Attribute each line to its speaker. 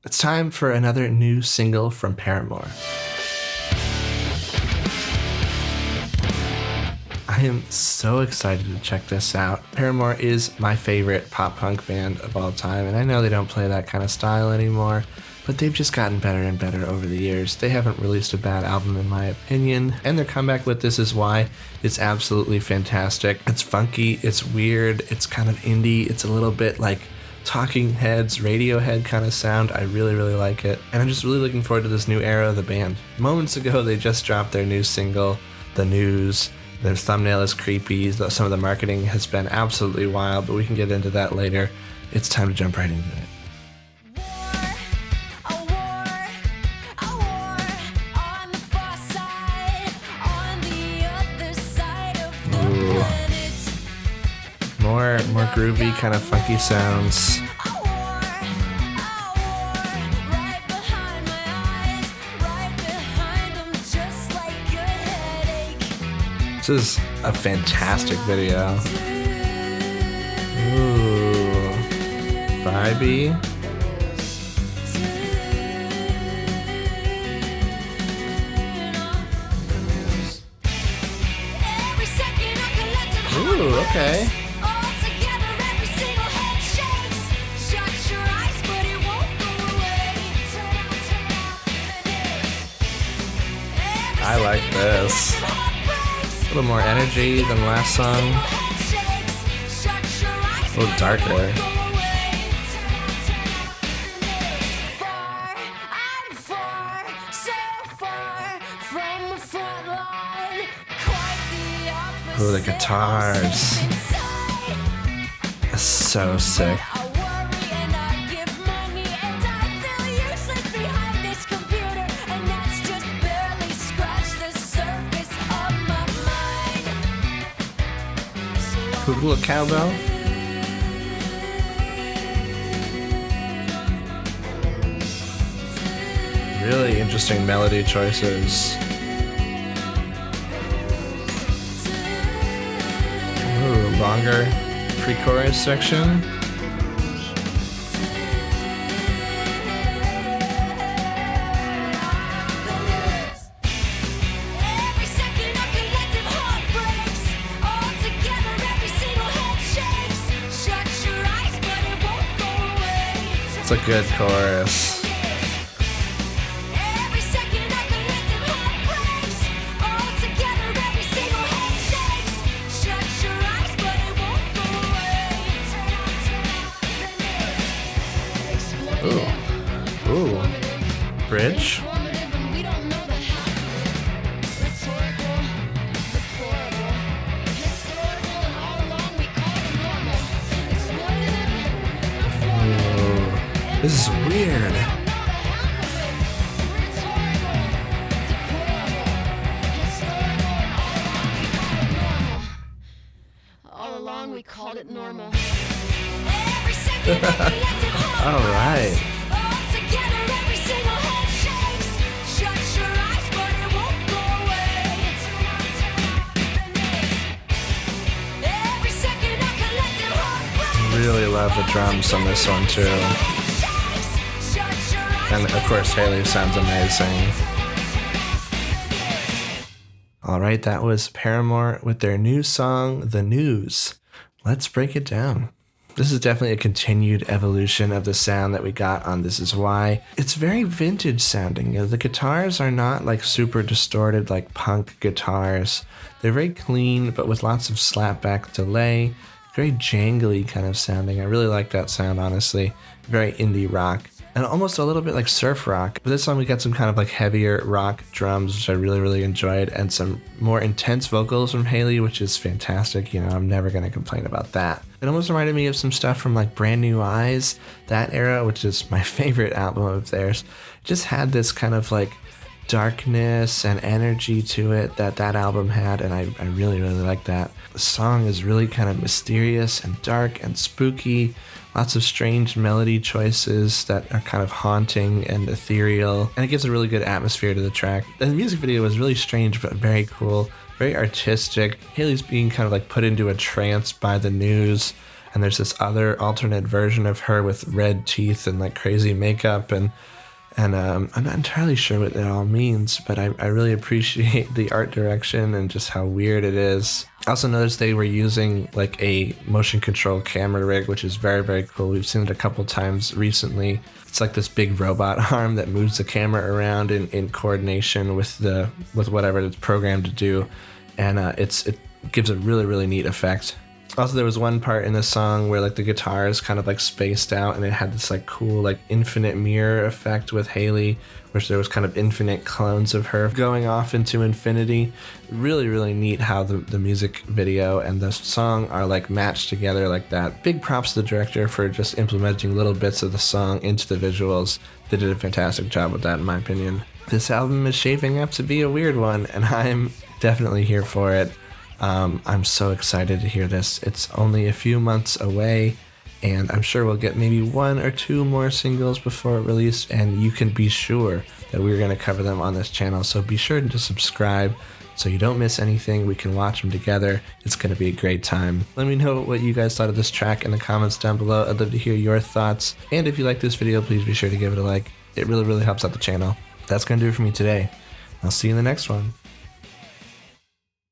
Speaker 1: It's time for another new single from Paramore. I am so excited to check this out. Paramore is my favorite pop punk band of all time, and I know they don't play that kind of style anymore, but they've just gotten better and better over the years. They haven't released a bad album in my opinion, and their comeback with This Is Why is absolutely fantastic. It's funky, it's weird, it's kind of indie, it's a little bit like Talking Heads, Radiohead kind of sound. I really, really like it, and I'm just really looking forward to this new era of the band. Moments ago, they just dropped their new single, The News. Their thumbnail is creepy. Some of the marketing has been absolutely wild, but we can get into that later. It's time to jump right into it. More groovy, kind of funky sounds. This is a fantastic video. Ooh, vibey. Ooh, okay. I like this. A little more energy than last song. A little darker. Ooh, the guitars. That's so sick. Cool little cowbell. Really interesting melody choices. Ooh, longer pre-chorus section. It's a good chorus. Ooh. Ooh. Bridge. This is weird.
Speaker 2: All along we called it normal.
Speaker 1: All right. Really love the drums on this one too. And of course, Haley sounds amazing. All right, that was Paramore with their new song, The News. Let's break it down. This is definitely a continued evolution of the sound that we got on This Is Why. It's very vintage sounding. You know, the guitars are not like super distorted like punk guitars. They're very clean, but with lots of slapback delay. Very jangly kind of sounding. I really like that sound, honestly. Very indie rock. And almost a little bit like surf rock. But this time we got some kind of like heavier rock drums, which I really, really enjoyed, and some more intense vocals from Haley, which is fantastic. You know, I'm never going to complain about that. It almost reminded me of some stuff from like Brand New Eyes, that era, which is my favorite album of theirs. It just had this kind of like darkness and energy to it that album had, and I really, really like that. The song is really kind of mysterious and dark and spooky. Lots of strange melody choices that are kind of haunting and ethereal, and it gives a really good atmosphere to the track. And the music video was really strange but very cool, very artistic. Haley's being kind of like put into a trance by the news, and and there's this other alternate version of her with red teeth and like crazy makeup, and I'm not entirely sure what it all means, but I really appreciate the art direction and just how weird it is. I also noticed they were using like a motion control camera rig, which is very, very cool. We've seen it a couple times recently. It's like this big robot arm that moves the camera around in coordination with whatever it's programmed to do, and it gives a really, really neat effect. Also, there was one part in the song where like the guitar is kind of like spaced out, and it had this like cool like infinite mirror effect with Haley, which there was kind of infinite clones of her going off into infinity. Really, really neat how the music video and the song are like matched together like that. Big props to the director for just implementing little bits of the song into the visuals. They did a fantastic job with that, in my opinion. This album is shaping up to be a weird one, and I'm definitely here for it. I'm so excited to hear this. It's only a few months away, and I'm sure we'll get maybe 1 or 2 more singles before it released, and you can be sure that we're going to cover them on this channel. So be sure to subscribe so you don't miss anything. We can watch them together. It's going to be a great time. Let me know what you guys thought of this track in the comments down below. I'd love to hear your thoughts. And if you like this video, please be sure to give it a like. It really, really helps out the channel. That's going to do it for me today. I'll see you in the next one.